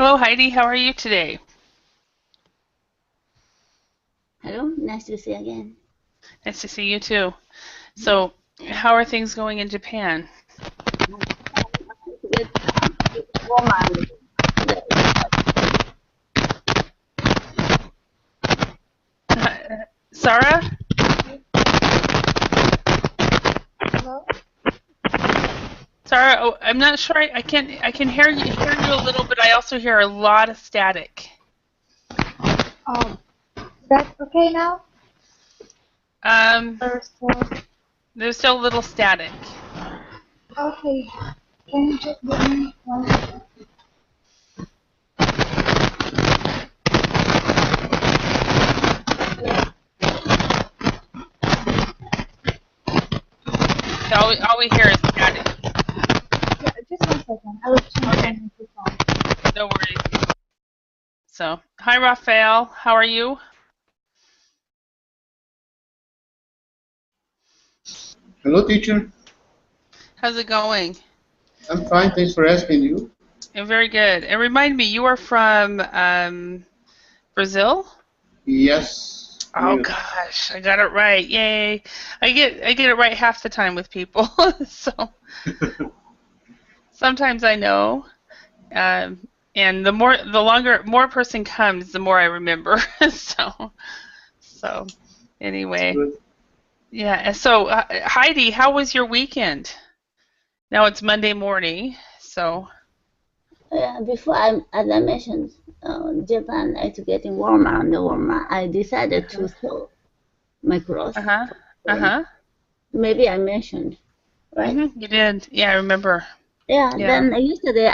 Hello, Heidi. How are you today? Hello, nice to see you again. Nice to see you too. So, how are things going in Japan? Get warmer today. Sarah? Hello? Sarah, oh, I'm not sure. I can hear you a little, but I also hear a lot of static. Um, that's okay now? Um, Or still? there's still a little static. Okay. Can you just give me 1 second? All we hear is static. Yeah, just 1 second. I will change my Okay, microphone. no worries. So, hi, Raphael. How are you? Hello, teacher. How's it going? I'm fine. Thanks for asking you. Very good. And remind me, you are from Brazil? Yes, Oh Rio. gosh, I got it right. Yay. I get it right half the time with people. So sometimes I know. And the longer more a person comes, the more I remember. So anyway, Good. yeah. So Heidi, how was your weekend? Now it's Monday morning, so Before as I mentioned, Japan is getting warmer and warmer. I decided to uh-huh. sew my clothes. Uh-huh. So Uh-huh. maybe I mentioned, right? You did. Yeah, I remember. Yeah. Yeah. Then yesterday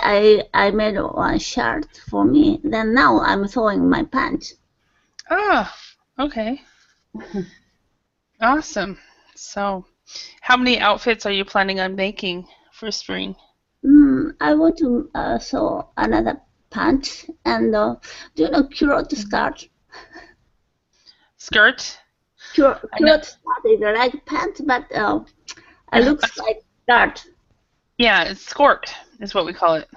I made one shirt for me. Then now I'm sewing my pants. Oh, okay. Awesome. So how many outfits are you planning on making for spring? I want to sew another pant and do you know culotte Mhm. skirt? Skirt? I know. Culotte skirt is like pant, but it looks like skirt. Yeah, it's skirt is what we call it.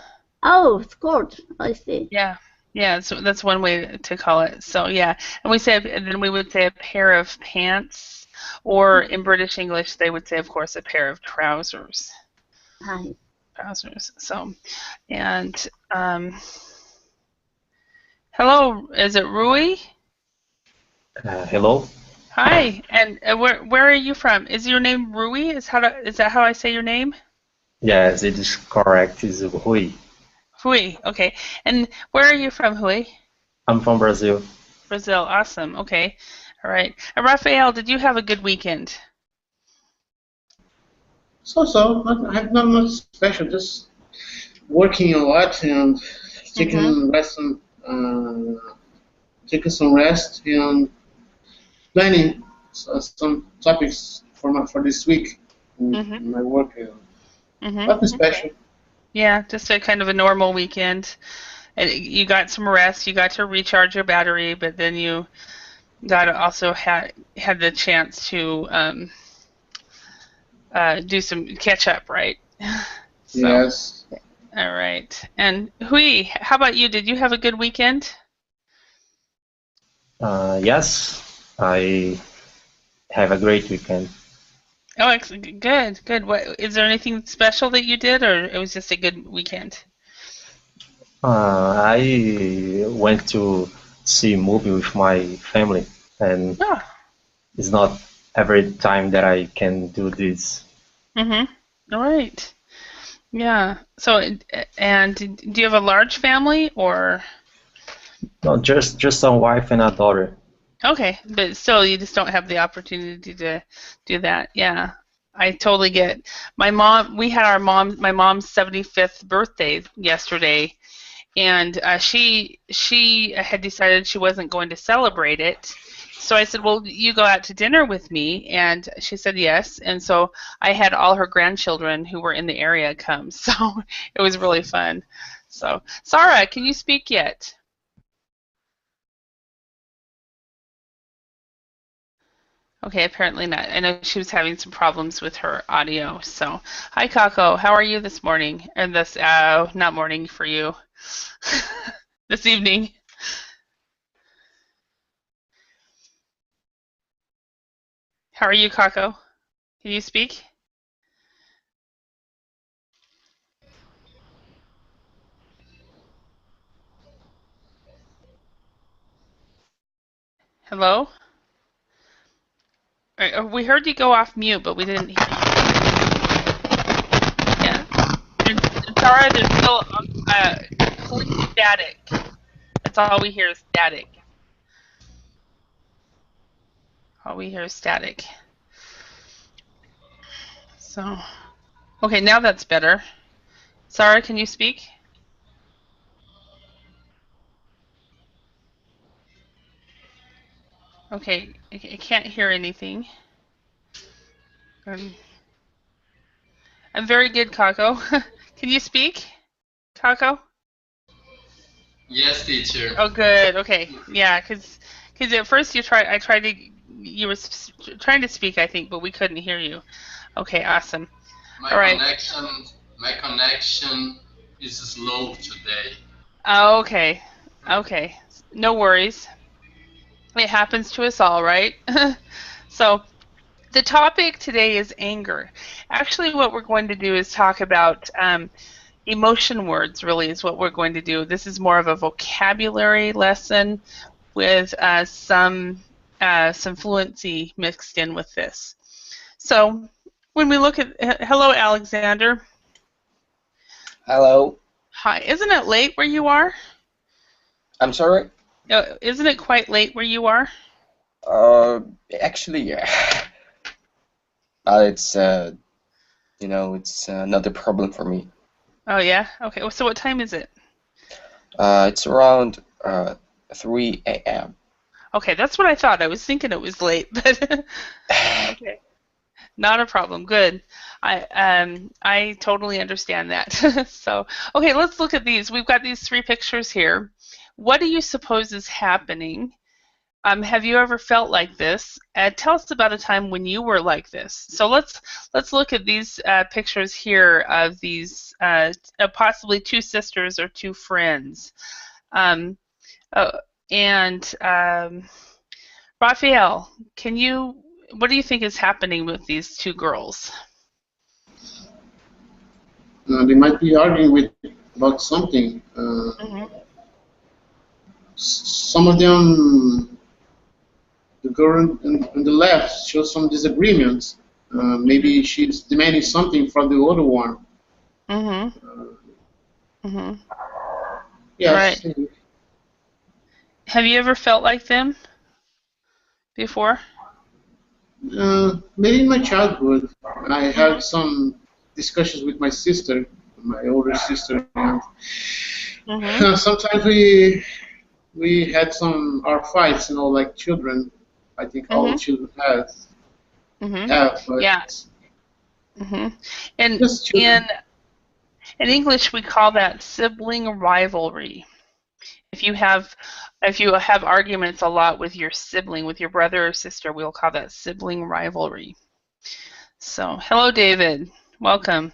Oh, skirt. I see. Yeah. Yeah, so that's one way to call it. So yeah, and then we would say a pair of pants, or in British English they would say, of course, a pair of trousers. Hi. Trousers. So and hello, is it Rui? Hello? Hi, and where are you from? Is your name Rui? Is that how I say your name? Yes, it is correct. It's Rui. Hui. Okay, and where are you from, Hui? I'm from Brazil. Brazil. Awesome. Okay. All right. And Raphael, did you have a good weekend? So. I have not much special. Just working a lot and Mm-hmm. taking lesson, taking some rest and planning some topics for this week Mm-hmm. in my work. Nothing Mm-hmm. Okay. special. Yeah, just a kind of a normal weekend. And you got some rest. You got to recharge your battery, but then you got to also had the chance to do some catch up, right? So, Yes. all right. And Hui, how about you? Did you have a good weekend? Yes, I have a great weekend. Oh, good, good. What is there anything special that you did, or it was just a good weekend? I went to see a movie with my family, and Oh, it's not every time that I can do this. mm-hmm. All right. Yeah. So, and do you have a large family or? No, just a wife and a daughter. Okay, but still, you just don't have the opportunity to do that. Yeah. I totally get. We had my mom's 75th birthday yesterday, and she had decided she wasn't going to celebrate it. So I said, "Well, you go out to dinner with me," and she said yes. And so I had all her grandchildren who were in the area come. So it was really fun. So, Sarah, can you speak yet? Okay, apparently not. I know she was having some problems with her audio. So, hi, Kako. How are you this morning? And this, not morning for you. this evening. How are you, Kako? Can you speak? Hello? We heard you go off mute, but we didn't hear you. Yeah. And Tara, there's still complete static. That's all we hear is static. All we hear is static. So, okay, now that's better. Sarah, can you speak? Okay, I can't hear anything. I'm very good, Kako. Can you speak, Kako? Yes, teacher. Oh, good. Okay, yeah, because at first you were trying to speak, I think, but we couldn't hear you. Okay, awesome. My All right. connection is slow today. Oh, okay. Okay. No worries. It happens to us all, right? So, the topic today is anger. Actually, what we're going to do is talk about emotion words, really, is what we're going to do. This is more of a vocabulary lesson with some fluency mixed in with this. So, when we look at, hello, Alexander. Hello. Hi. Isn't it late where you are? I'm sorry? Isn't it quite late where you are? Actually, yeah. It's it's another problem for me. Oh, yeah? Okay. So what time is it? It's around 3 a.m. Okay, that's what I thought. I was thinking it was late, but okay. Not a problem. Good. I totally understand that. So, okay, let's look at these. We've got these 3 pictures here. What do you suppose is happening? Have you ever felt like this? Tell us about a time when you were like this. So let's look at these pictures here of these possibly 2 sisters or 2 friends. Raphael, what do you think is happening with these 2 girls? They might be arguing about something. Some of them, the girl on the left shows some disagreements. Maybe she's demanding something from the other one. Yes. Right. Have you ever felt like them before? Maybe in my childhood, I had some discussions with my sister, my older sister. And sometimes we had our fights, like children. I think all children have. But Yeah. And in English, we call that sibling rivalry. If you have arguments a lot with your sibling, with your brother or sister, we'll call that sibling rivalry. So, hello, David. Welcome.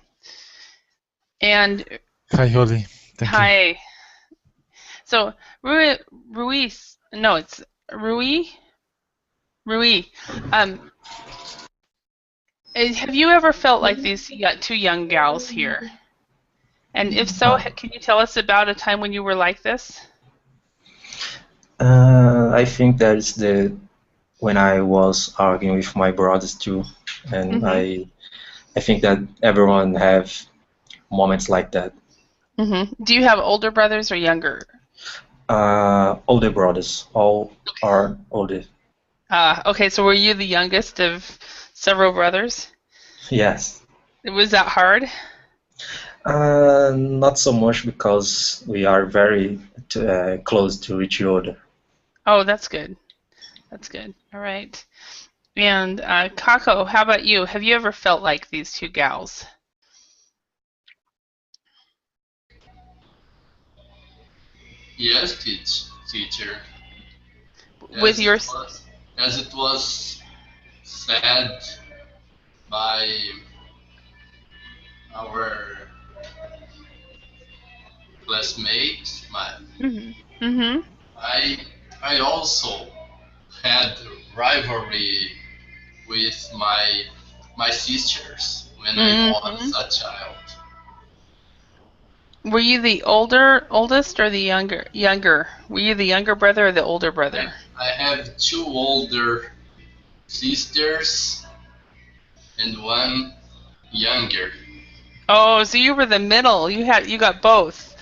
And hi, Holly. Thank you. Hi. So, Ruiz. No, it's Rui. Have you ever felt like these 2 young gals here? And if so, can you tell us about a time when you were like this? I think that's when I was arguing with my brothers too, and I think that everyone have moments like that. Do you have older brothers or younger? Older brothers, all are older. Okay, so were you the youngest of several brothers? Yes. Was that hard? Not so much because we are very close to each other. Oh, that's good. That's good. All right. And Kako, how about you? Have you ever felt like these 2 gals? Yes, teacher. With your as it was said by our classmates, Mhm. I also had rivalry with my sisters when I was a child. Were you the oldest, or the younger? Were you the younger brother or the older brother? I have two older sisters and one younger. Oh, so you were the middle. You got both.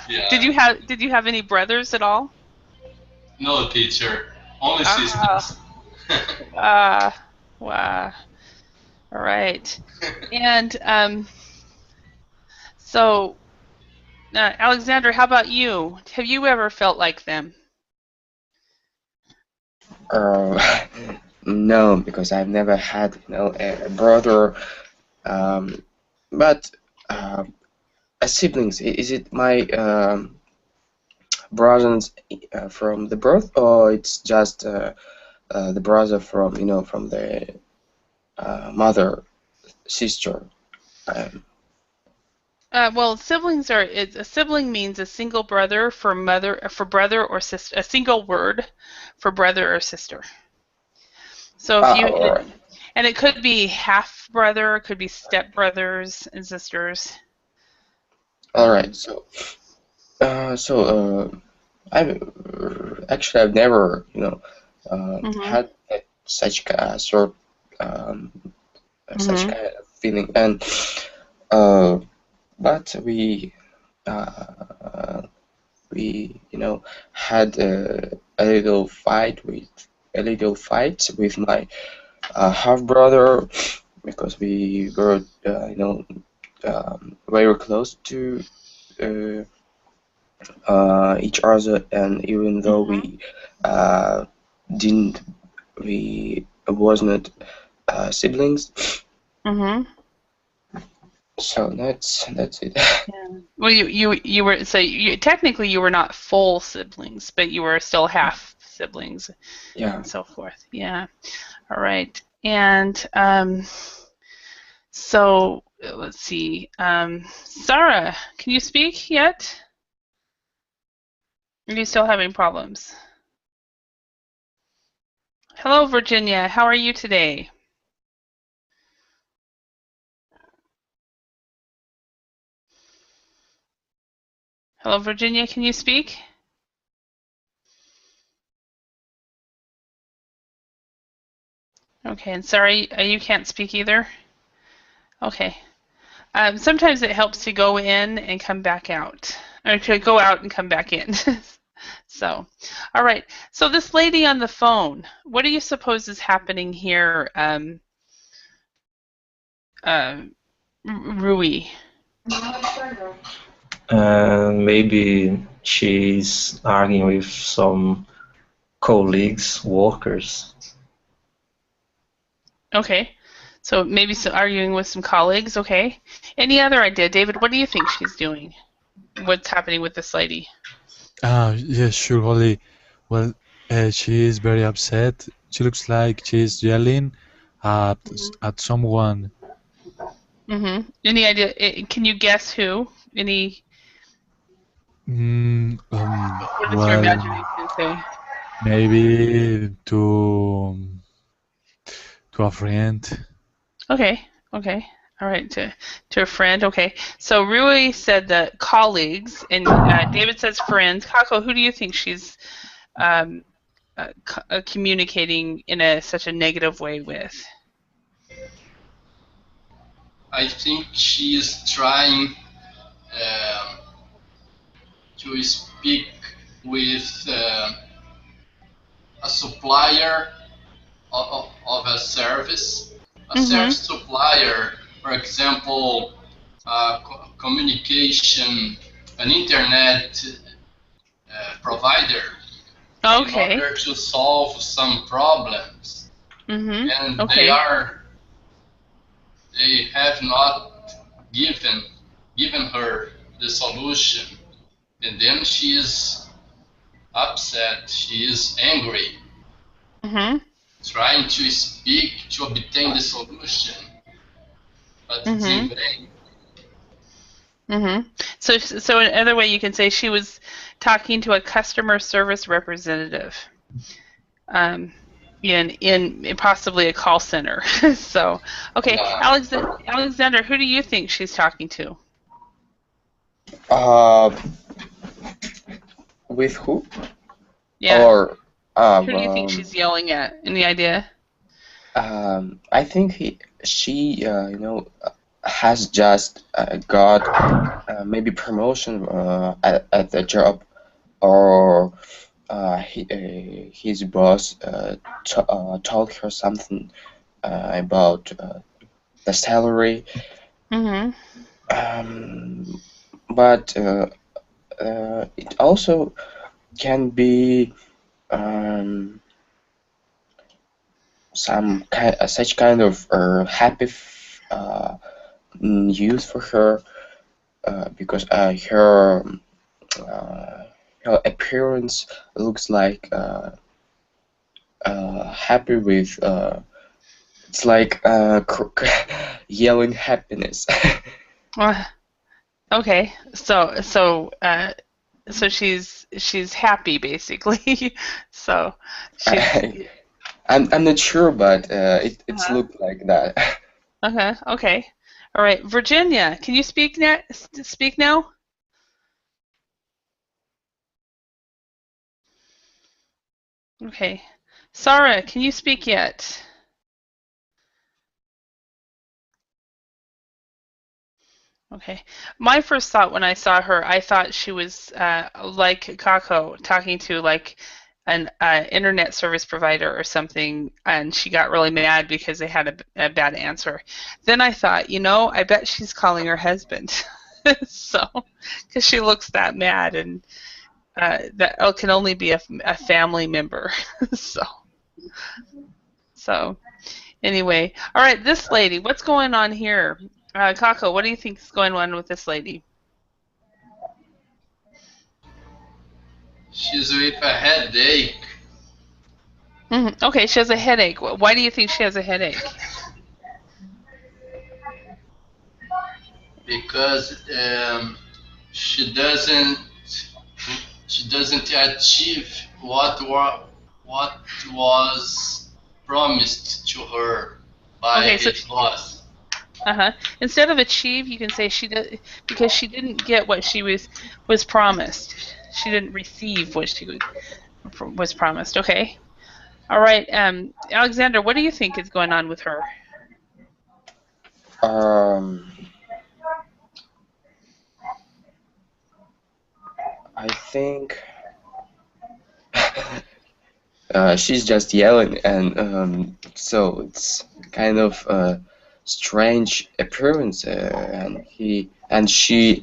Yeah. Did you have any brothers at all? No, teacher. Only Ah. sisters. Wow. All right. And so Alexander, how about you? Have you ever felt like them? No, because I've never had, a brother. But as siblings, is it my brothers from the birth, or it's just the brother from, from the mother, sister? Well, siblings are. A sibling means a single brother for brother or sister. A single word for brother or sister. So if you All right. and it could be half brother, it could be step brothers and sisters. All right. So, I've never, had such such kind of feeling, and but we had a little fight with my half brother, because we were very close to each other, and even though didn't we was not siblings. So that's it. Yeah. Well, you were technically you were not full siblings, but you were still half siblings. Yeah. And so forth. Yeah. All right. And so let's see. Sarah, can you speak yet? Are you still having problems? Hello, Virginia. How are you today? Hello, Virginia. Can you speak? Okay. And sorry, you can't speak either? Okay. Sometimes it helps to go in and come back out, or to go out and come back in. So, all right. So this lady on the phone, what do you suppose is happening here, Rui? Maybe she's arguing with some colleagues, workers. Okay. So maybe arguing with some colleagues. Okay. Any other idea, David? What do you think she's doing? What's happening with this lady? Yes, sure, Holly. Well, she is very upset. She looks like she's yelling at someone. Any idea? Can you guess who? Any? What does your imagination say? Maybe to a friend. Okay. All right, to a friend. Okay. So Rui said that colleagues, and David says friends. Kako, who do you think she's communicating in such a negative way with? I think she is trying to speak with a supplier of a service. A service supplier, for example, communication, an internet provider, Okay. in order to solve some problems. And Okay. they have not given her the solution, and then she is upset, she is angry, trying to speak to obtain the solution, but it's in vain. Mm-hmm. So another way you can say she was talking to a customer service representative, in possibly a call center. So, okay, Yeah. Alexander, who do you think she's talking to? Uh, with who? Yeah. Or Who do you think she's yelling at? Any idea? I think she has just got maybe promotion at the job, or his boss told her something about the salary. Mm-hmm. But it also can be such kind of happy news for her, because her appearance looks like happy with it's like yelling happiness. Okay, so she's happy basically. So she's I'm not sure, but it's looked like that. okay. All right, Virginia, can you speak now? Speak now? Okay. Sarah, can you speak yet? Okay. My first thought when I saw her, I thought she was like Kako, talking to like an internet service provider or something, and she got really mad because they had a bad answer. Then I thought, I bet she's calling her husband. So, because she looks that mad, and that can only be a family member. So anyway, all right, this lady, what's going on here? Kako, what do you think is going on with this lady? She's with a headache. Okay, she has a headache. Why do you think she has a headache? Because she doesn't achieve what was promised to her by his boss. Instead of achieve, you can say she did, because she didn't get what she was promised. She didn't receive what she was promised. Okay. All right. Alexander, what do you think is going on with her? I think she's just yelling, and so it's kind of a strange appearance, and she.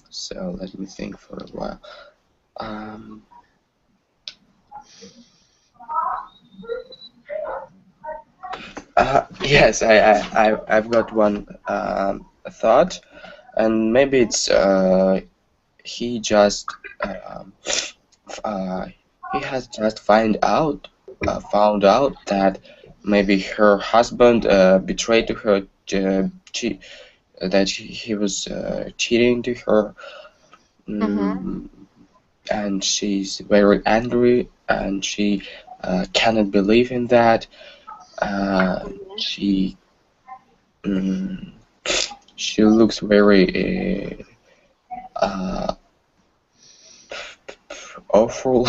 So let me think for a while. Yes, I've got one thought, and maybe it's he just he has just found out that maybe her husband betrayed to her, that he was cheating to her, and she's very angry, and she cannot believe in that. She looks very awful.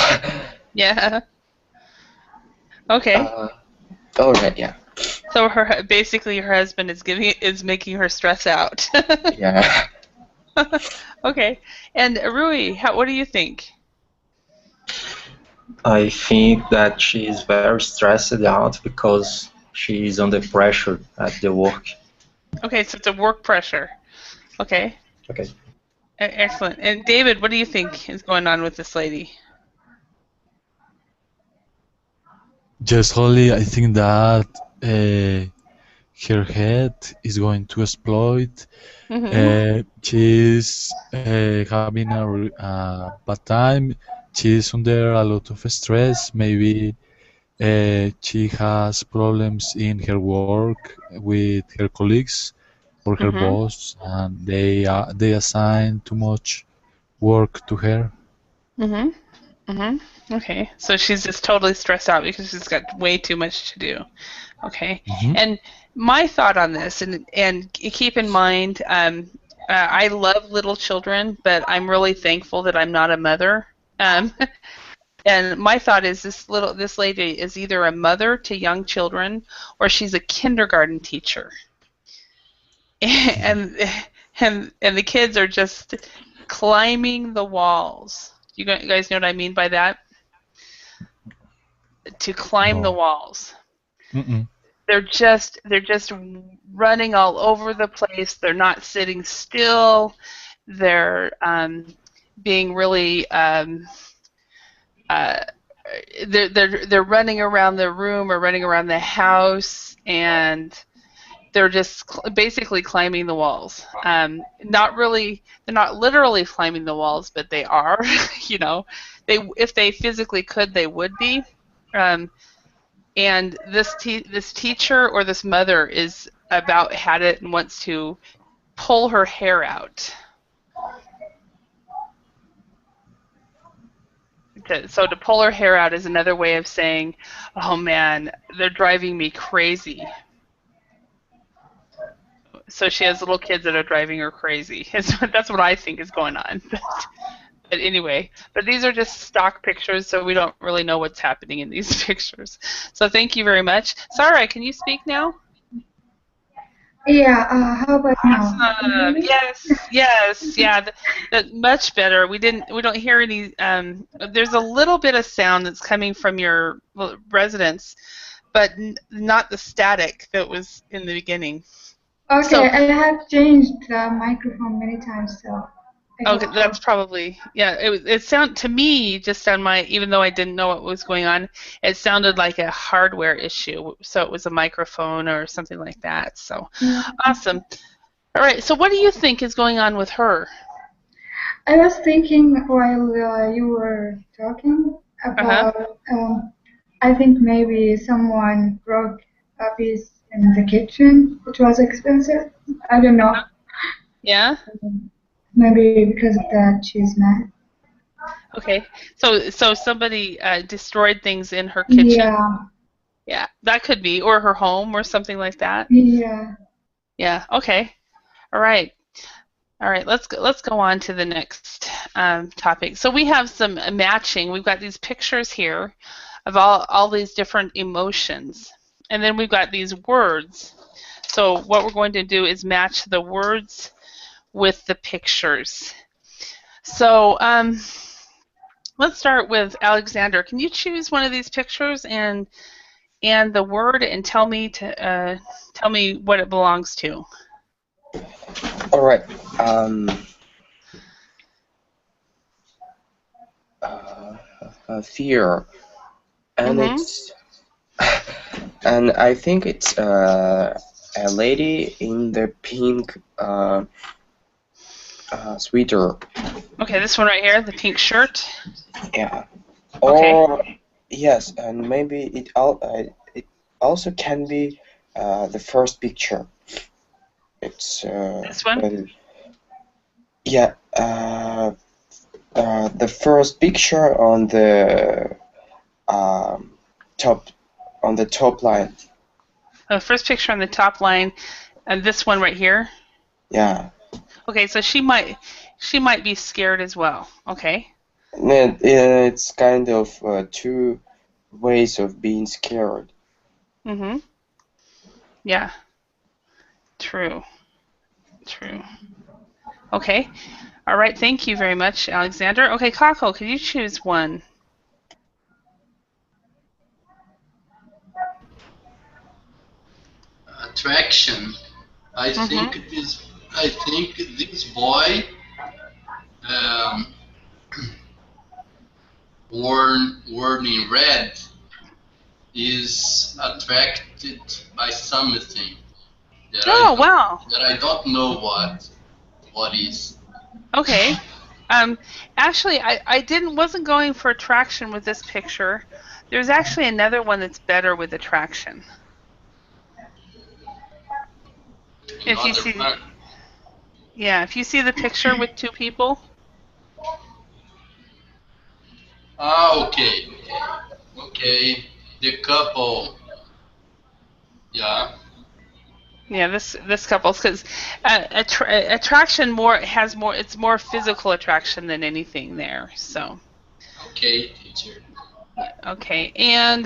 Yeah. Okay. All right. Yeah. So basically her husband is making her stress out. Yeah. Okay. And Rui, what do you think? I think that she is very stressed out because she is under pressure at the work. Okay, so it's a work pressure. Okay. Okay. Excellent. And David, what do you think is going on with this lady? Yes, Holly, I think that her head is going to explode. She's having a bad time. She's under a lot of stress. Maybe she has problems in her work with her colleagues, or her boss, and they assign too much work to her. Okay, so she's just totally stressed out because she's got way too much to do. Okay, and my thought on this, and keep in mind, I love little children, but I'm really thankful that I'm not a mother. And my thought is this lady is either a mother to young children or she's a kindergarten teacher. And the kids are just climbing the walls. You guys know what I mean by that? To climb the walls. They're just running all over the place. They're not sitting still. They're being really they're running around the room or running around the house, and they're just basically climbing the walls. They're not literally climbing the walls, but they are. You know, if they physically could, they would be. And this teacher or this mother is about had it and wants to pull her hair out. So to pull her hair out is another way of saying, oh man, they're driving me crazy. So she has little kids that are driving her crazy. That's what I think is going on. But anyway, but these are just stock pictures, so we don't really know what's happening in these pictures. So thank you very much. Sarah, can you speak now? Yeah, how about now? Awesome. Yes, yeah, that much better. We don't hear any. There's a little bit of sound that's coming from your residence, but not the static that was in the beginning. Okay, So, I have changed the microphone many times, so. Okay, that's probably, yeah. It sounded to me, just on my, even though I didn't know what was going on, it sounded like a hardware issue. So it was a microphone or something like that. So awesome. All right. So what do you think is going on with her? I was thinking while you were talking about. I think maybe someone broke a piece in the kitchen. It was expensive. I don't know. Yeah. Maybe because of that, she's mad. Okay, so somebody destroyed things in her kitchen. Yeah. Yeah, that could be, or her home, or something like that. Yeah. Yeah. Okay. All right. All right. Let's go on to the next topic. So we have some matching. We've got these pictures here of all these different emotions, and then we've got these words. So what we're going to do is match the words with the pictures. So let's start with Alexander. Can you choose one of these pictures and the word and tell me what it belongs to? All right. Fear, and it's and I think it's a lady in the pink sweater. Okay, this one right here, the pink shirt. Yeah. Or yes, and maybe it also can be the first picture. It's this one. Yeah. The first picture on the top line. The first picture on the top line, and this one right here. Yeah. Okay, so she might be scared as well. Okay. It's kind of two ways of being scared. Yeah. True. Okay. All right. Thank you very much, Alexander. Okay, Kako, could you choose one? Attraction. I think this boy worn in red is attracted by something that wow. That I don't know what is. Okay. Actually, I wasn't going for attraction with this picture. There's actually another one that's better with attraction. If you Another see, one. yeah, if you see the picture with two people. Ah, okay, okay. The couple. Yeah. Yeah, this couple's because attraction it's more physical attraction than anything there. So Okay, teacher. yeah, okay, and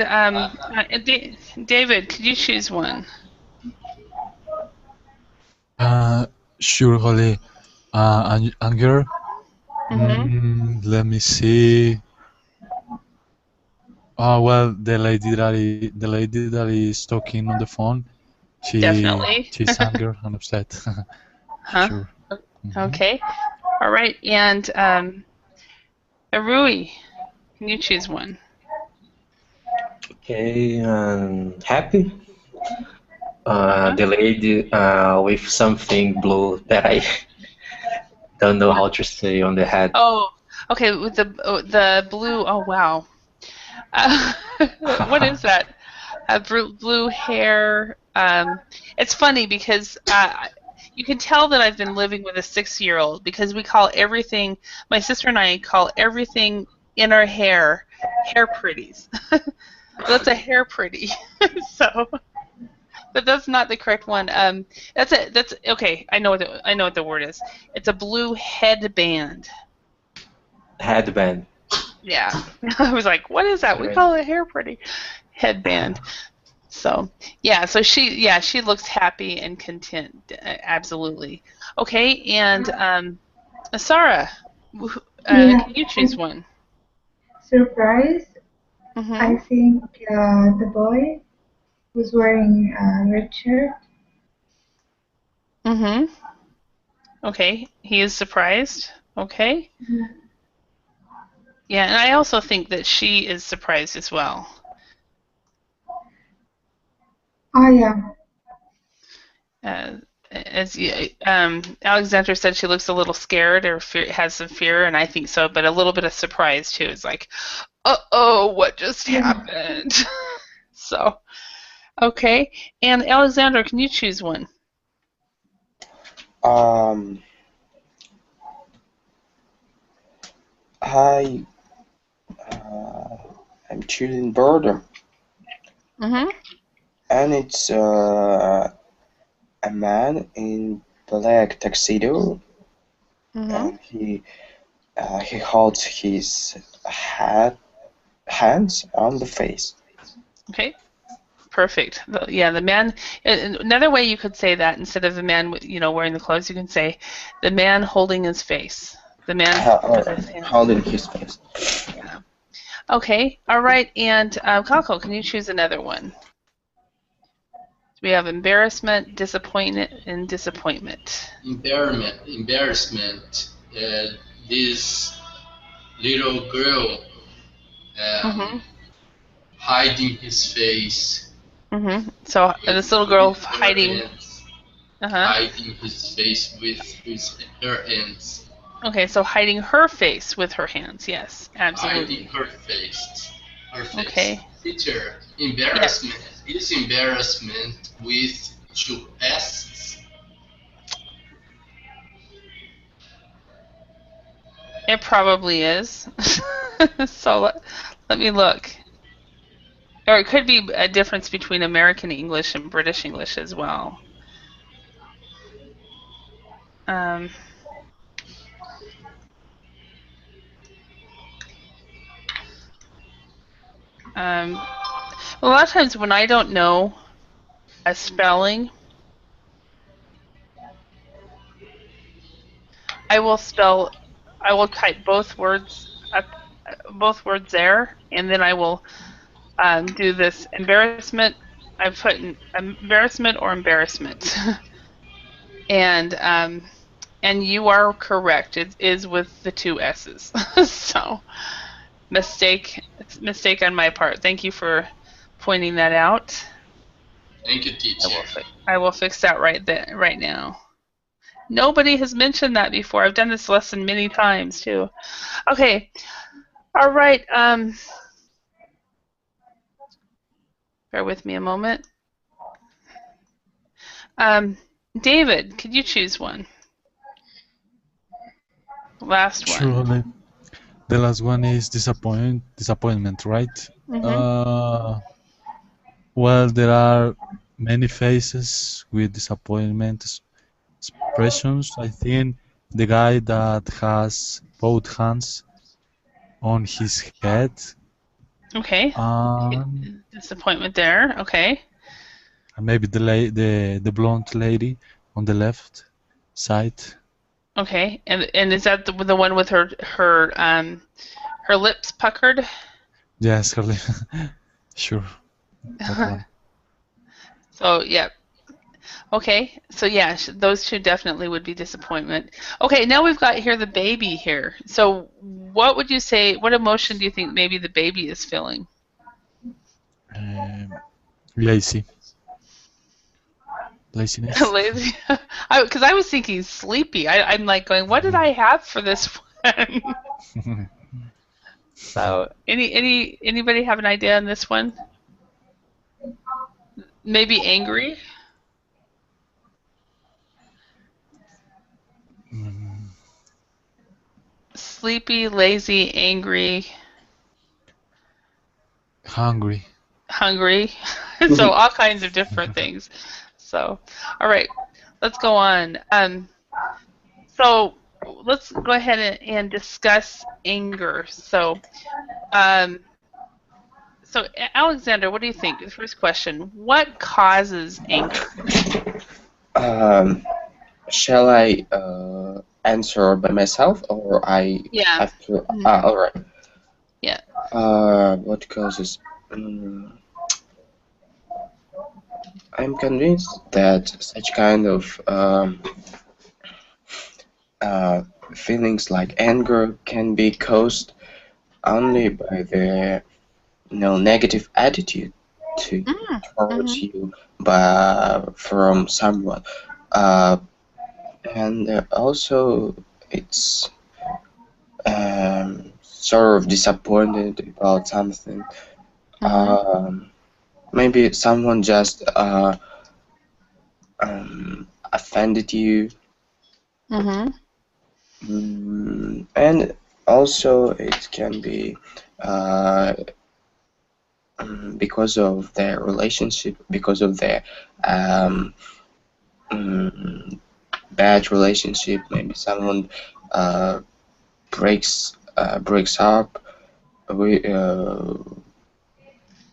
David, could you choose one? Sure, Holly. Anger. Let me see. Oh well, the lady that is talking on the phone, Definitely. she's angry and upset. Huh? Sure. Mhm. Okay. All right, and Rui, can you choose one? Okay, happy. Uh-huh. The lady with something blue that I don't know how to say on the head. Oh, okay. With the blue. Oh wow. Uh, what is that? Blue hair. It's funny because you can tell that I've been living with a 6-year-old because we call everything. My sister and I call everything in our hair pretties. That's a hair pretty. So, but that's not the correct one. That's okay. I know what the word is. It's a blue headband. Headband. Yeah. I was like, what is that? We Sorry. call it a hair pretty headband. So yeah, she looks happy and content. Absolutely. Okay, and Sarah, Yeah, can you choose one? surprise. I Mhm. think the boy was wearing a red shirt. Mhm. Okay, he is surprised. Okay. Yeah. Yeah, and I also think that she is surprised as well. Oh yeah. Uh, Alexandra said, she looks a little scared or has some fear, and I think so, but a little bit of surprise too. It's like, uh-oh, what just Yeah. happened? So, okay. And Alexandra, can you choose one? Um, I I'm choosing border, Mm-hmm. and it's a man in black tuxedo, Mm-hmm. and he holds his hands on the face. Okay. Perfect. The man. Another way you could say that instead of the man, wearing the clothes, you can say the man holding his face. The man with Or his hands. holding his face. Yeah. Okay. All right. And Kako, can you choose another one? We have embarrassment, disappointment, and disappointment. Embarrassment. This little girl Mm-hmm. hiding his face Mm-hmm. So this little girl with her hiding. hands, Uh-huh. hiding his face with her hands, Okay, so hiding her face with her hands. Yes, hiding absolutely. her face. Her face. Okay. Teacher, Yes. embarrassment is embarrassment with two S's. It probably is. So let me look. Or it could be a difference between American English and British English as well. Um, a lot of times when I don't know a spelling, I will spell, I will type both words there, and then I will do this embarrassment. I put in embarrassment or embarrassment, and and you are correct. It is with the two S's. So mistake on my part. Thank you for pointing that out. Thank you, teacher. I will fix that right now. Nobody has mentioned that before. I've done this lesson many times too. Okay. All right. Bear with me a moment. David, could you choose one? Last one. Surely. The last one is disappointment, right? Well, there are many faces with disappointment expressions. I think the guy that has both hands on his head. Okay. Disappointment there. Okay. And maybe the blonde lady on the left side. Okay. And is that the one with her lips puckered? Yes, her lips. Sure. That one. So yeah. Okay, so yeah, those two definitely would be disappointment. Okay, now we've got here the baby here. So what would you say, what emotion do you think maybe the baby is feeling? Lazy. Laziness. Lazy. Because I was thinking sleepy. I'm like going, what did I have for this one? So anybody have an idea on this one? Maybe angry? Sleepy, lazy, angry. Hungry. So all kinds of different things. So, all right, let's go on. So let's go ahead and discuss anger. So, Alexander, what do you think? The first question: what causes anger? Shall I answer by myself, or I have to? All right. Yeah. What causes? I'm convinced that such kind of feelings like anger can be caused only by the negative attitude towards you from someone, and also it's sort of disappointed about something. Maybe someone just offended you. And also it can be because of their relationship, because of their bad relationship. Maybe someone breaks up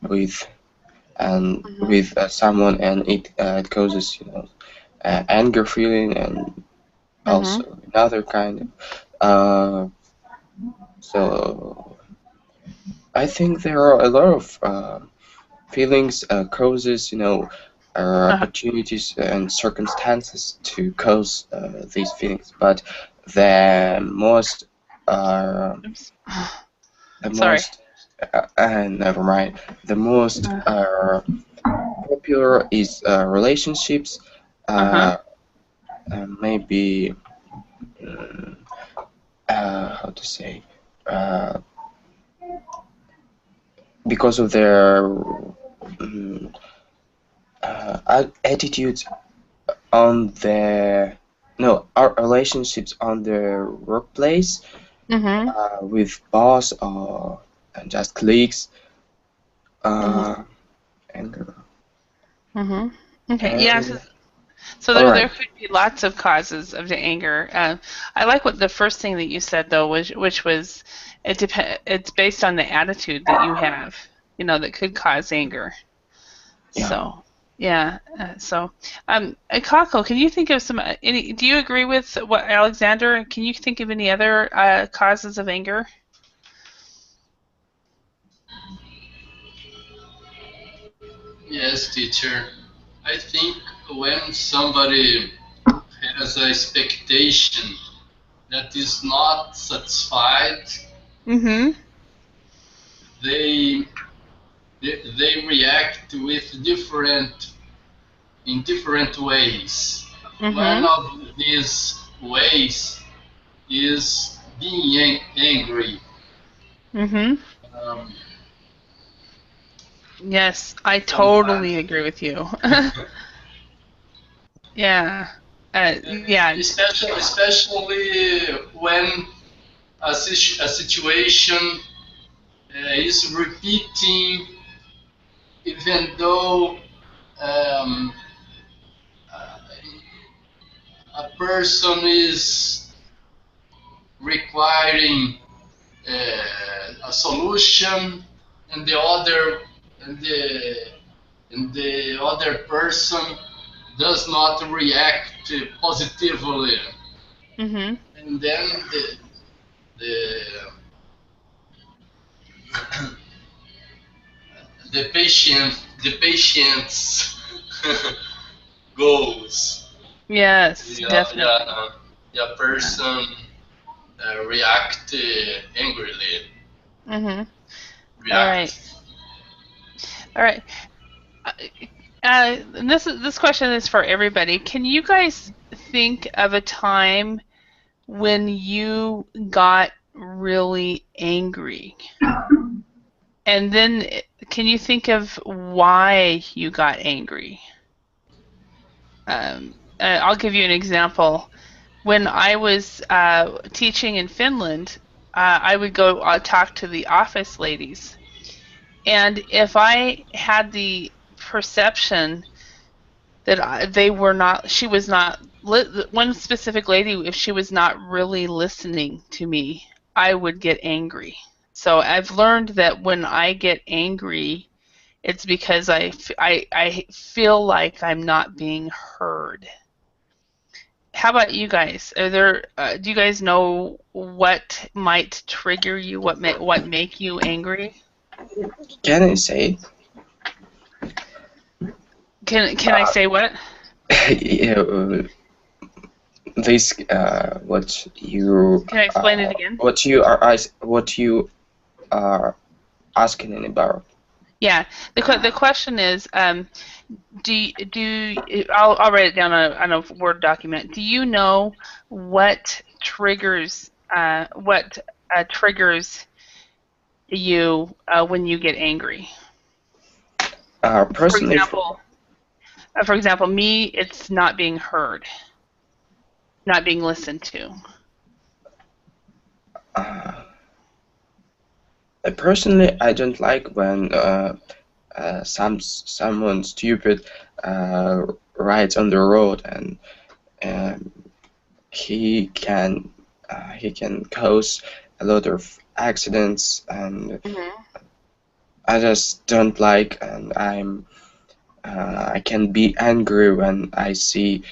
with someone, and it causes anger feeling, and also another kind of so I think there are a lot of feelings, causes, opportunities and circumstances to cause these feelings, but the most never mind. The most popular is relationships. Maybe how to say, because of their attitudes on our relationships on the workplace, with boss or just colleagues, anger. Okay. Yeah. So there could be lots of causes of the anger. I like what the first thing that you said though, which was it's based on the attitude that you have, that could cause anger. Yeah. So yeah. Kako, can you think of do you agree with what Alexander? Can you think of any other causes of anger? Yes, teacher. I think when somebody has an expectation that is not satisfied, they react in different ways. One of these ways is being angry. Yes, I totally agree with you. Yeah. Yeah. Especially when a situation is repeating, even though um, a person is requiring a solution, and the other person does not react positively, Mhm. and then the the patient's goes. Yes, definitely. The person react angrily. Mhm. All right. React. All right. And this question is for everybody. Can you guys think of a time when you got really angry? And then can you think of why you got angry? I'll give you an example. When I was teaching in Finland, I would go talk to the office ladies. And if I had the perception that they were not, she was not, one specific lady, if she was not really listening to me, I would get angry. So I've learned that when I get angry, it's because I feel like I'm not being heard. How about you guys? Are there? Do you guys know what might trigger you? What make you angry? Can I say? Can I say what? Yeah, this what you Can I explain it again? what you are asking about. Yeah. The question is, I'll write it down on a Word document. Do you know what triggers triggers you when you get angry? Personally, For example, me, it's not being heard, not being listened to. personally, I don't like when someone stupid rides on the road and um, he can cause a lot of accidents, and I just don't like, and I can be angry when I see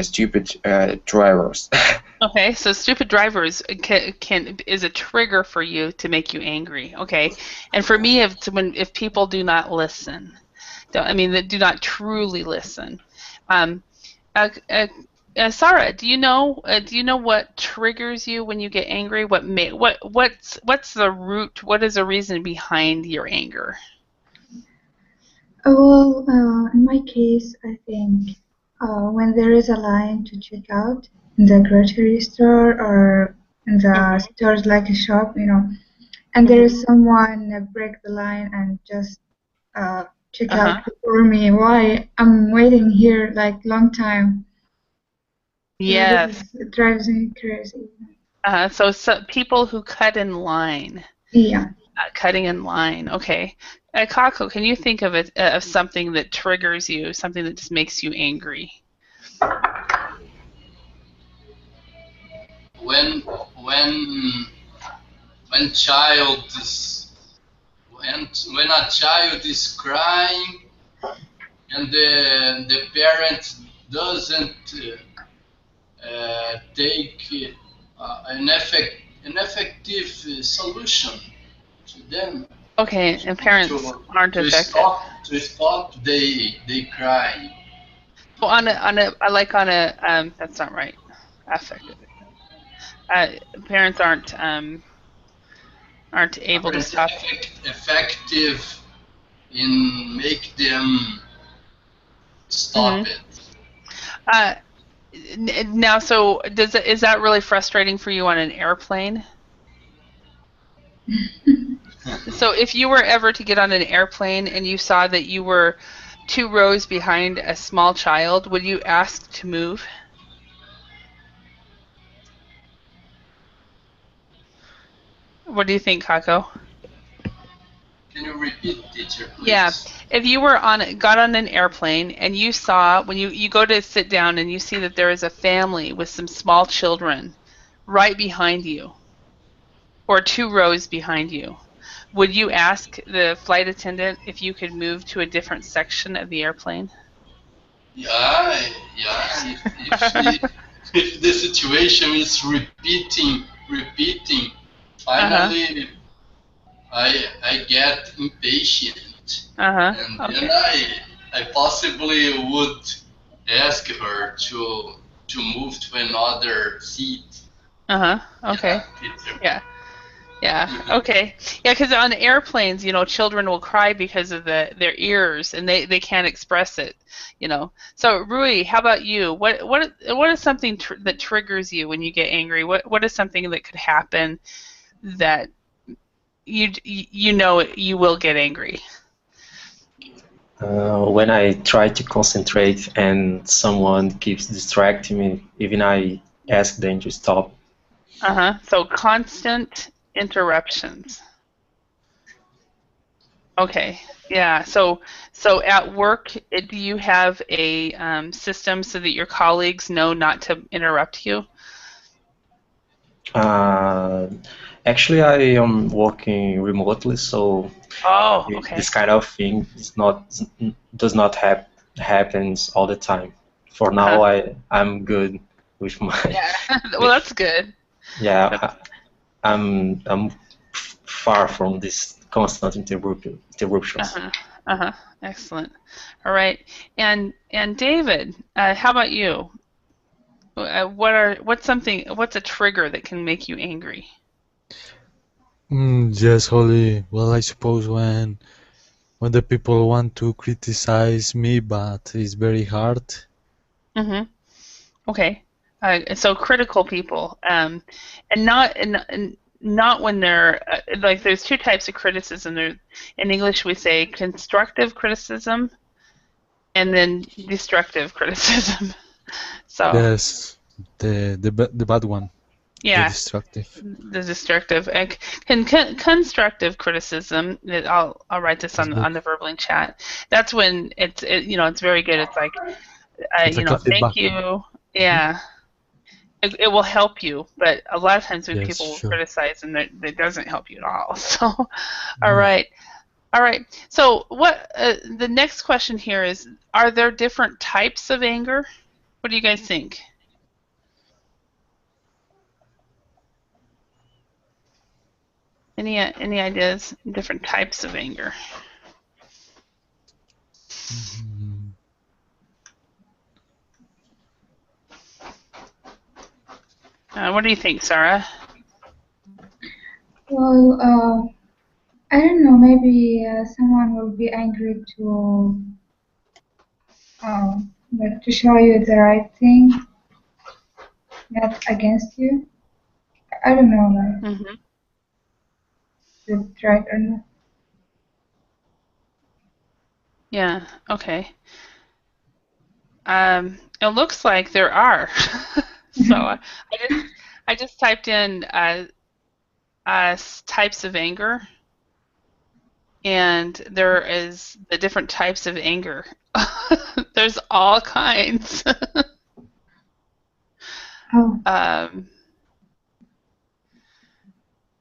stupid drivers. Okay, so stupid drivers can is a trigger for you to make you angry. Okay, and for me, if people do not listen, that do not truly listen. Um, Sarah, do you know what triggers you when you get angry? What's the root? What is the reason behind your anger? Well, in my case, I think when there is a line to check out in the grocery store or in the stores like a shop, and there is someone break the line and just check out before me. Why I'm waiting here like long time? Yes. It drives me crazy. So people who cut in line. Yeah. Cutting in line. Okay. Kako, can you think of something that triggers you, something that just makes you angry? When a child is crying and the parent doesn't take an effective solution to them. Okay, and parents aren't effective. To stop they cry. Well, that's not right. Effective. Parents aren't able to stop. Effective in make them stop it. Now, so is that really frustrating for you on an airplane? So if you were ever to get on an airplane and you saw that 2 rows behind a small child, would you ask to move? What do you think, Kako? Can you repeat, teacher, please? Yeah, if you were got on an airplane and you saw, when you go to sit down and you see that there is a family with some small children right behind you, or 2 rows behind you, would you ask the flight attendant if you could move to a different section of the airplane? Yeah. If the situation is repeating, finally I get impatient, and then I possibly would ask her to move to another seat. Okay. Yeah. Okay. Yeah, because on airplanes, children will cry because of their ears, and they can't express it. So Rui, how about you? What is something that triggers you when you get angry? What is something that could happen that you will get angry? When I try to concentrate and someone keeps distracting me, even I ask them to stop. So constant interruptions. Okay. Yeah. So at work, do you have a system so that your colleagues know not to interrupt you? Actually, I am working remotely, so okay. this kind of thing does not happens all the time. For now, I'm good with my. Yeah. Well, that's good. Yeah, I'm far from this constant interruptions. Excellent. All right. And David, how about you? What's a trigger that can make you angry? Yes, Holly. Well, I suppose when the people want to criticize me, but it's very hard. Okay. So critical people, and not when they're like, there's 2 types of criticism. There, in English we say constructive criticism, and then destructive criticism. So yes, the bad one. Yeah. The destructive. Constructive criticism. I'll write this on the Verbling chat. That's when it's very good. It's like thank you. Yeah. It will help you, but a lot of times when people will criticize, and it doesn't help you at all. So, all right. So, what the next question here is: are there different types of anger? What do you guys think? Any ideas? Different types of anger. What do you think, Sarah? Well, I don't know. Maybe someone will be angry to show you the right thing, not against you. I don't know. Is it right or not? Yeah. Okay. It looks like there are. So I just typed in types of anger, and there is the different types of anger. There's all kinds.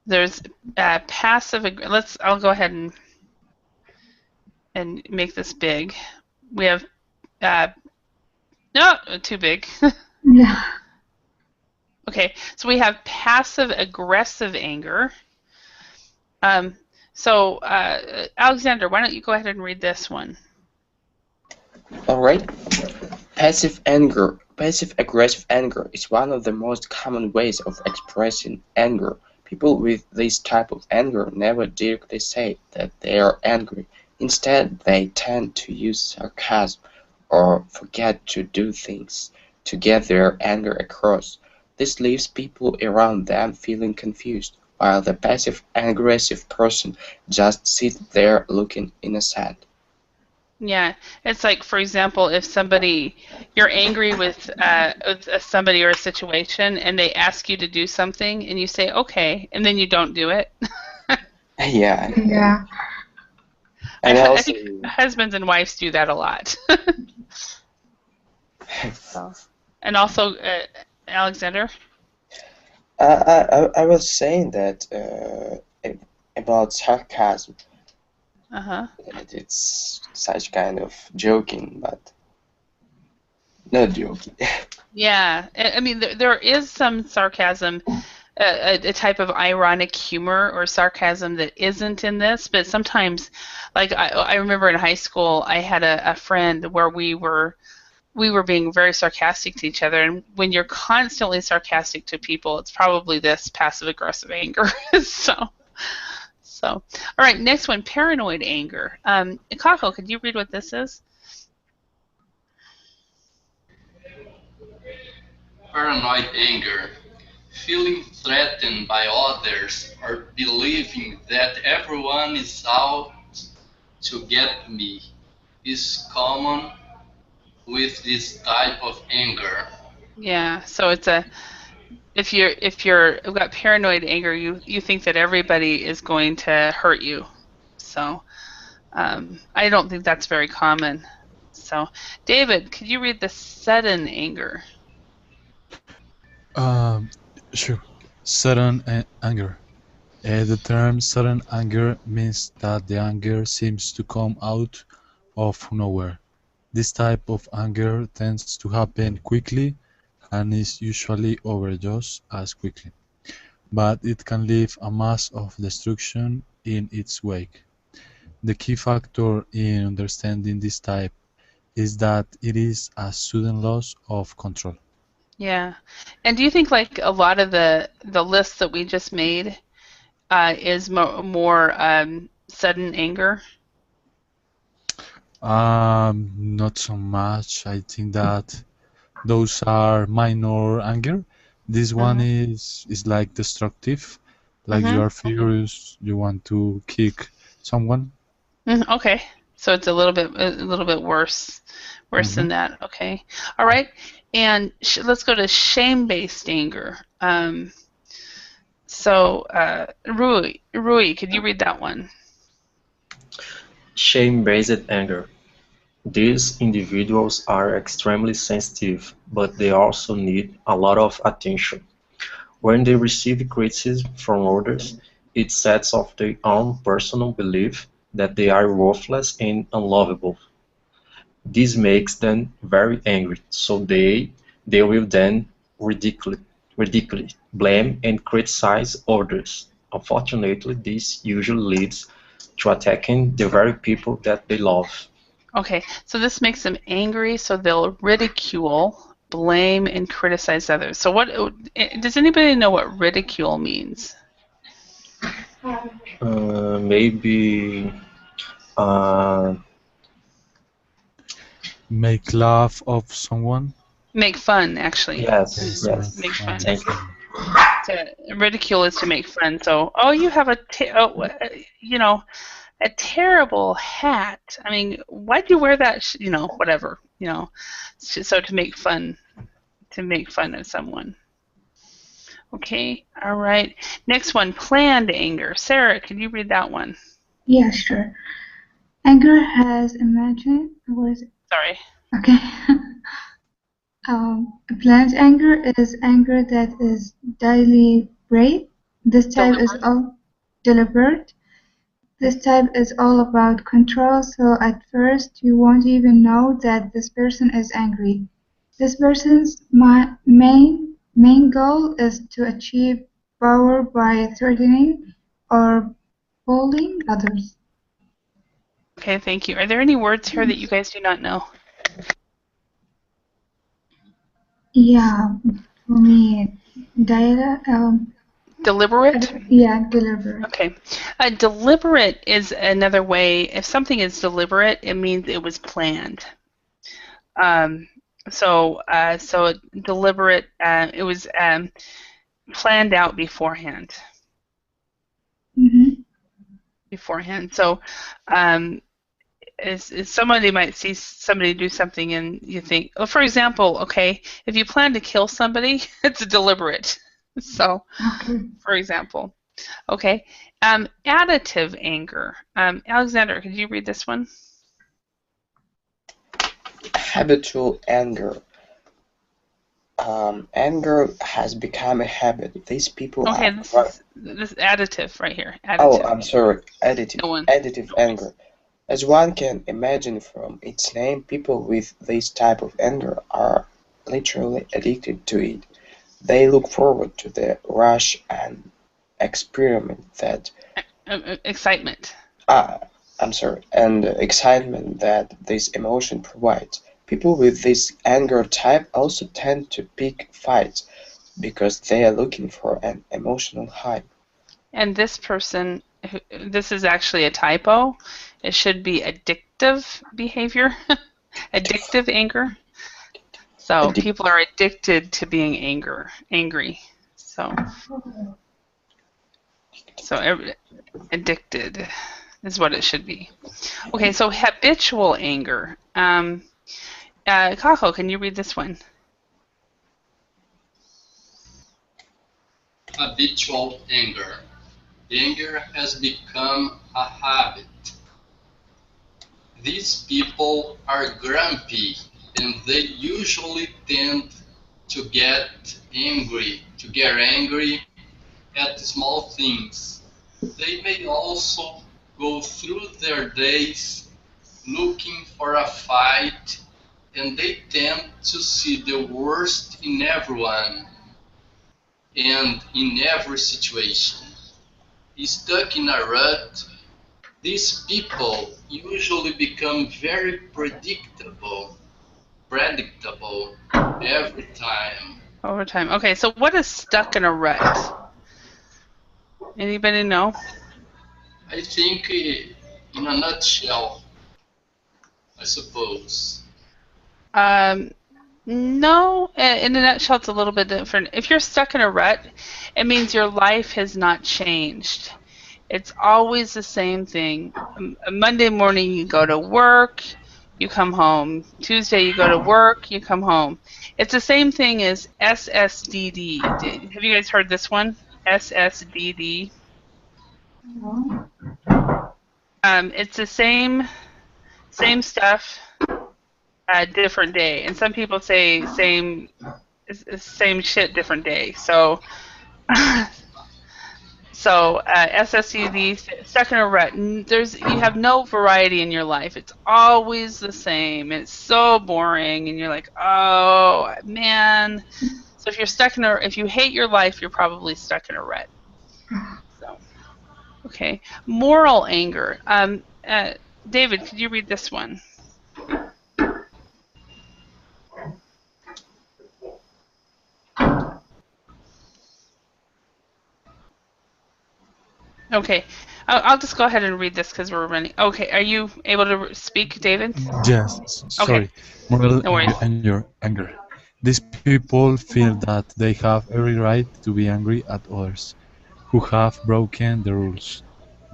There's passive. I'll go ahead and make this big. We have no, too big. Yeah. Okay, so we have passive aggressive anger. So Alexander, why don't you go ahead and read this one? All right. Passive aggressive anger is one of the most common ways of expressing anger. People with this type of anger never directly say that they are angry. Instead, they tend to use sarcasm or forget to do things to get their anger across. This leaves people around them feeling confused, while the passive aggressive person just sits there looking innocent. Yeah, it's like, for example, if you're angry with somebody or a situation, and they ask you to do something, and you say okay, and then you don't do it. Yeah, yeah. Yeah. And I also, think husbands and wives do that a lot. So, and also, Alexander. I was saying that about sarcasm. Uh-huh. It's such kind of joking, but not joking. Yeah, I mean, there is some sarcasm, a type of ironic humor or sarcasm that isn't in this, but sometimes, like I remember in high school, I had a friend where we were being very sarcastic to each other, and when you're constantly sarcastic to people, it's probably this passive aggressive anger. So, all right, next one, paranoid anger. Kako, could you read what this is? Paranoid anger. Feeling threatened by others or believing that everyone is out to get me is common with this type of anger. Yeah, so it's if you've got paranoid anger, you think that everybody is going to hurt you. So I don't think that's very common. So David, could you read the sudden anger? Um, sure. Sudden anger. The term sudden anger means that the anger seems to come out of nowhere. This type of anger tends to happen quickly and is usually over just as quickly, but it can leave a mass of destruction in its wake. The key factor in understanding this type is that it is a sudden loss of control. Yeah, and do you think like a lot of the lists that we just made is more sudden anger? Not so much. I think that those are minor anger. This one is like destructive, like you Mm-hmm. are furious, you want to kick someone. Okay, so it's a little bit worse than Mhm. that. Okay, all right, and let's go to shame-based anger. So Rui, could you read that one? Shame-based anger. These individuals are extremely sensitive, but they also need a lot of attention. When they receive criticism from others, it sets off their own personal belief that they are worthless and unlovable. This makes them very angry, so they will then ridicule, blame, and criticize others. Unfortunately, this usually leads to attacking the very people that they love. Okay, so this makes them angry, so they'll ridicule, blame, and criticize others. So what does anybody know what ridicule means? Maybe uh, Make laugh of someone. Make fun, actually. yes, Yes, make yes. Make fun fun. of Thank you. someone. Ridicule is to make fun. So, oh, you have a terrible hat. I mean, why'd you wear that? Whatever. So to make fun of someone. Okay, all right. Next one, planned anger. Sarah, can you read that one? Yeah, sure. Anger has imagined. What is it? Sorry. Okay. Planned anger is anger that is deliberate. This type is all deliberate. This type is all about control, so at first you won't even know that this person is angry. This person's main goal is to achieve power by threatening or bullying others. Okay, thank you. Are there any words here that you guys do not know? Yeah, for me, Deliberate? yeah, deliberate. Okay. Deliberate is another way. If something is deliberate, it means it was planned. So deliberate, it was planned out beforehand. Mm-hmm. So, is somebody might see somebody do something and you think, oh, for example, okay, if you plan to kill somebody, it's deliberate. So, for example, okay, additive anger. Alexander, could you read this one? Habitual anger. Anger has become a habit. These people Okay, are this is additive right here. Oh, Additive. I'm sorry. Additive. No one. Additive anger. As one can imagine from its name, people with this type of anger are literally addicted to it. They look forward to the rush and experiment that Excitement. I'm sorry, and excitement that this emotion provides. People with this anger type also tend to pick fights because they are looking for an emotional high. And this person, this is actually a typo. It should be addictive behavior, addictive anger. So people are addicted to being angry. So addicted is what it should be. Okay, so habitual anger. Kako, can you read this one? Habitual anger. Anger has become a habit. These people are grumpy and they usually tend to get angry at small things. They may also go through their days looking for a fight, and they tend to see the worst in everyone and in every situation. Stuck in a rut, these people usually become very predictable every time. Over time. Okay, so what is stuck in a rut? Anybody know? I think, in a nutshell, I suppose. No, in a nutshell, it's a little bit different. If you're stuck in a rut, it means your life has not changed. It's always the same thing. Monday morning, you go to work, you come home. Tuesday, you go to work, you come home. It's the same thing as SSDD. Have you guys heard this one? SSDD. It's the same stuff, different day. And some people say same shit, different day. So, SSDD, stuck in a rut. You have no variety in your life. It's always the same. It's so boring, and you're like, oh man. So if you hate your life, you're probably stuck in a rut. So, okay, moral anger. David, could you read this one? Okay, I'll just go ahead and read this because we're running. Okay, are you able to speak, David? Yes, sorry. Okay. Moral No worries. anger. These people feel that they have every right to be angry at others who have broken the rules.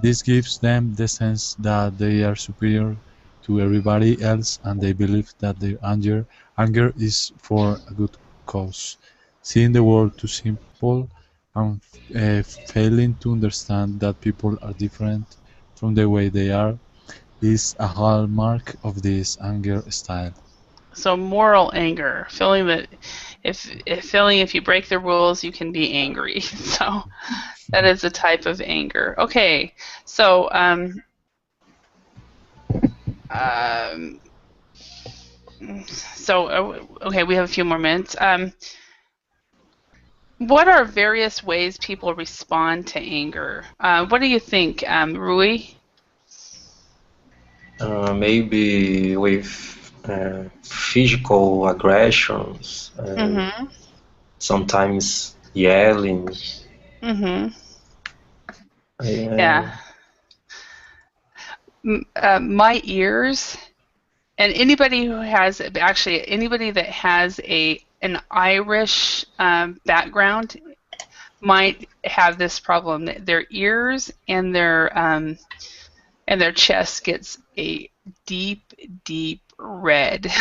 This gives them the sense that they are superior to everybody else, and they believe that their anger is for a good cause. Seeing the world too simple and failing to understand that people are different from the way they are is a hallmark of this anger style. So moral anger, feeling that if you break the rules, you can be angry. So that is a type of anger. Okay, so okay, we have a few more minutes. What are various ways people respond to anger? What do you think, Rui? Maybe with physical aggressions, sometimes yelling. Yeah. My ears, and anybody that has an Irish background might have this problem. Their ears and their chest gets a deep, deep red.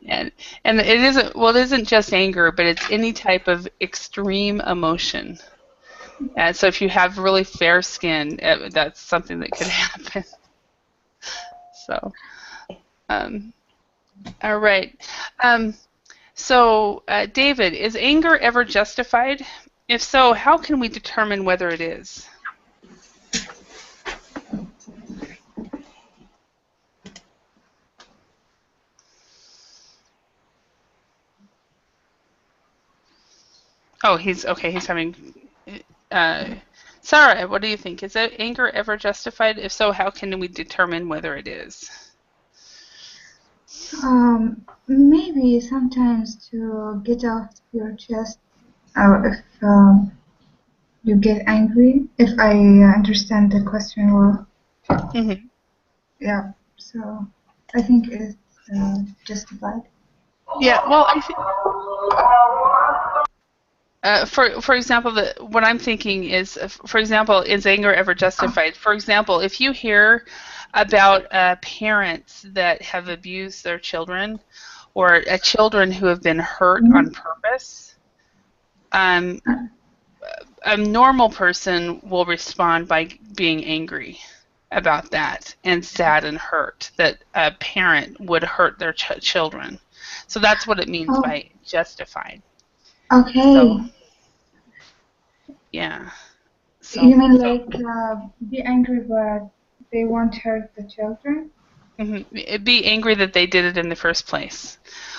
And it isn't just anger, but it's any type of extreme emotion. And so if you have really fair skin, that's something that could happen. So, all right. So, David, is anger ever justified? If so, how can we determine whether it is? Oh, he's having. Sarah, what do you think? Is anger ever justified? If so, how can we determine whether it is? Maybe sometimes to get off your chest, if you get angry, if I understand the question well. Mm-hmm. Yeah, so I think it's justified. Yeah, well, I think, for example, what I'm thinking is, for example, is anger ever justified? For example, if you hear about parents that have abused their children, or children who have been hurt on purpose, a normal person will respond by being angry about that and sad and hurt that a parent would hurt their children. So that's what it means by justified. Okay. So, yeah. So, you mean like be angry but they won't hurt the children? Mm-hmm. Be angry that they did it in the first place.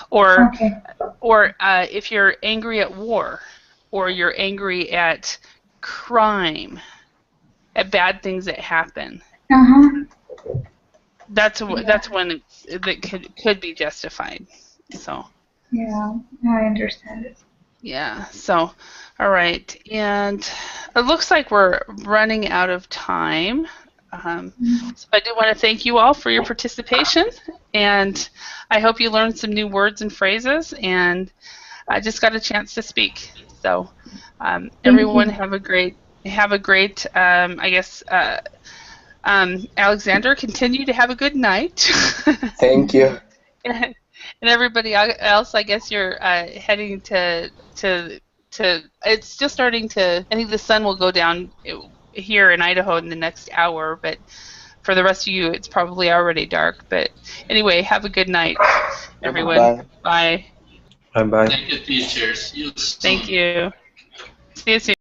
Or, okay. Or if you're angry at war, or you're angry at crime, at bad things that happen. That's when that could be justified. So. Yeah, I understand it. Yeah. So, all right, and it looks like we're running out of time. So I do want to thank you all for your participation, and I hope you learned some new words and phrases, and I just got a chance to speak. So, everyone have a great. I guess. Alexander, continue to have a good night. Thank you. And everybody else, I guess you're heading to. It's just starting to. I think the sun will go down here in Idaho in the next hour, but for the rest of you, it's probably already dark. But anyway, have a good night, everyone. Bye. Bye. Thank you, teachers. See you soon. Thank you. See you soon.